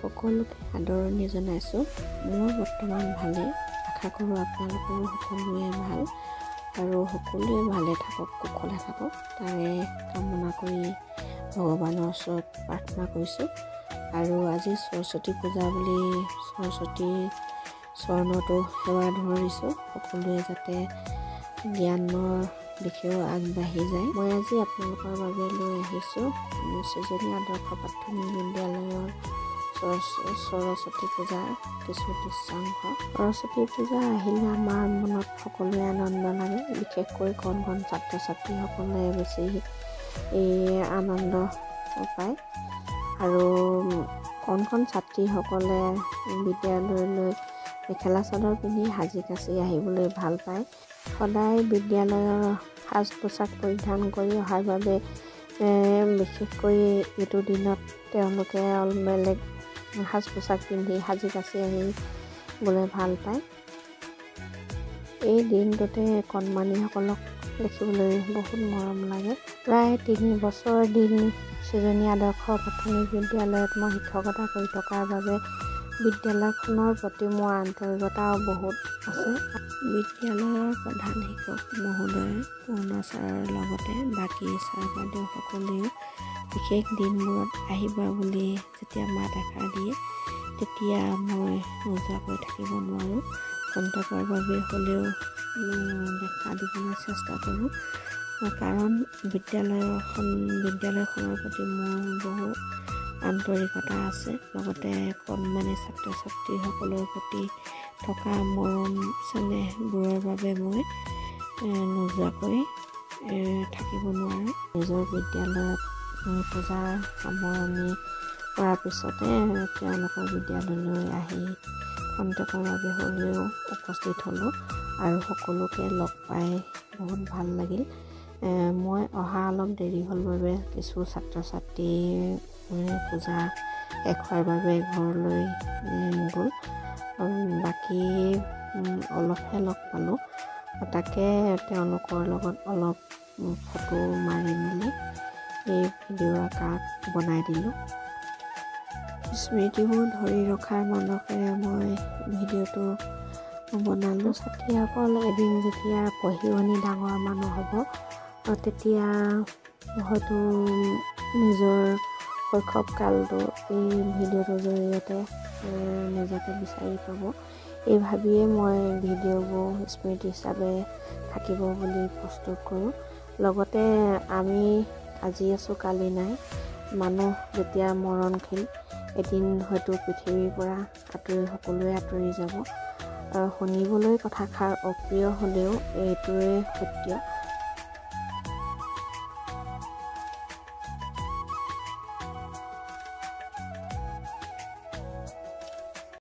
সকলোকে আদৰণি জনাইছোঁ। মোৰ বৰ্তমান ভালেই, আশা কৰোঁ আপোনালোকৰো সকলোৱে ভাল আৰু সকলোৱে ভালে থাকক, কুশলে থাকক, তাৰে কামনা কৰি ভগৱানৰ ওচৰত প্ৰাৰ্থনা কৰিছোঁ। আৰু আজি সৰস্বতী পূজা বুলি সৰস্বতীৰ চৰণতো সেৱা ধৰিছোঁ, সকলোৱে যাতে জ্ঞানৰ দিশেও আগবাঢ়ি যায়। মই আজি আপোনালোকৰ বাবে লৈ আহিছোঁ সৃজনী আদৰ্শ প্ৰাথমিক বিদ্যালয়ৰ সৰস্বতী পূজাৰ কিছু দৃশ্যাংশ। সৰস্বতী পূজা আহিলে আমাৰ মনত সকলোৱে আনন্দ লাগে, বিশেষকৈ কণ কণ ছাত্ৰ ছাত্ৰীসকলে বেছি আনন্দ পায় আৰু কণ কণ ছাত্ৰীসকলে বিদ্যালয়লৈ মেখেলা চাদৰ পিন্ধি সাজি কাচি আহিবলৈ ভাল পায়। সদায় বিদ্যালয়ৰ সাজ পোছাক পৰিধান কৰি অহাৰ বাবে বিশেষকৈ এইটো দিনত তেওঁলোকে বেলেগ সাজ পোছাক পিন্ধি সাজি কাচি আহিবলৈ ভাল পায়। এই দিনটোতে কণমানিসকলক দেখিবলৈ বহুত মৰম লাগে। প্ৰায় 3 বছৰ দিন সৃজনী আদৰ্শ প্ৰাথমিক বিদ্যালয়ত মই শিক্ষকতা কৰি থকাৰ বাবে বিদ্যালয়খনৰ প্ৰতি মোৰ আন্তৰিকতাও বহুত আছে। বিদ্যালয়ৰ প্ৰধান শিক্ষক মহোদয় পূৰ্ণ ছাৰৰ লগতে বাকী ছাৰ বাইদেউসকলেও বিশেষ দিনবোৰত আহিবা বুলি যেতিয়া মাত এষাৰ দিয়ে তেতিয়া মই নোযোৱাকৈ থাকিব নোৱাৰোঁ। খন্তেকৰ বাবে হ'লেও দেখা দিবলৈ চেষ্টা কৰোঁ, কাৰণ বিদ্যালয়খনৰ প্ৰতি মোৰ বহু আন্তৰিকতা আছে। লগতে কণমানি ছাত্ৰ ছাত্ৰীসকলৰ প্ৰতি থকা মৰম চেনেহবোৰৰ বাবে মই নোযোৱাকৈ থাকিব নোৱাৰোঁ। নিজৰ বিদ্যালয়ত পূজাৰ সামৰণি কৰাৰ পিছতে তেওঁলোকৰ বিদ্যালয়লৈ আহি খন্তেকৰ বাবে হ'লেও উপস্থিত হ'লোঁ আৰু সকলোকে লগ পাই বহুত ভাল লাগিল। মই অহা অলপ দেৰি হ'ল বাবে কিছু ছাত্ৰ ছাত্ৰী পূজা শেষ হোৱাৰ বাবে ঘৰলৈ গ'ল, বাকী অলপহে লগ পালোঁ। তাকে তেওঁলোকৰ লগত অলপ ফটো মাৰি মেলি এই ভিডিঅ' আকাৰ বনাই দিলোঁ। স্মৃতিবোৰ ধৰি ৰখাৰ মানসেৰে মই ভিডিঅ'টো বনালোঁ। ছাত্ৰীসকল এদিন যেতিয়া পঢ়ি শুনি ডাঙৰ মানুহ হ'ব তেতিয়া হয়তো নিজৰ শৈশৱকালটো এই ভিডিঅ'টোৰ জৰিয়তে নিজকে বিচাৰি পাব। এই ভাবিয়ে মই ভিডিঅ'বোৰ স্মৃতি হিচাপে থাকিব বুলি প্ৰস্তুত কৰোঁ। লগতে আমি আজি আছোঁ কালি নাই, মানুহ যেতিয়া মৰণশীল, এদিন হয়তো পৃথিৱীৰ পৰা সকলোৱে আঁতৰি যাব। শুনিবলৈ কথাষাৰ অপ্ৰিয় হ'লেও এইটোৱে সত্য।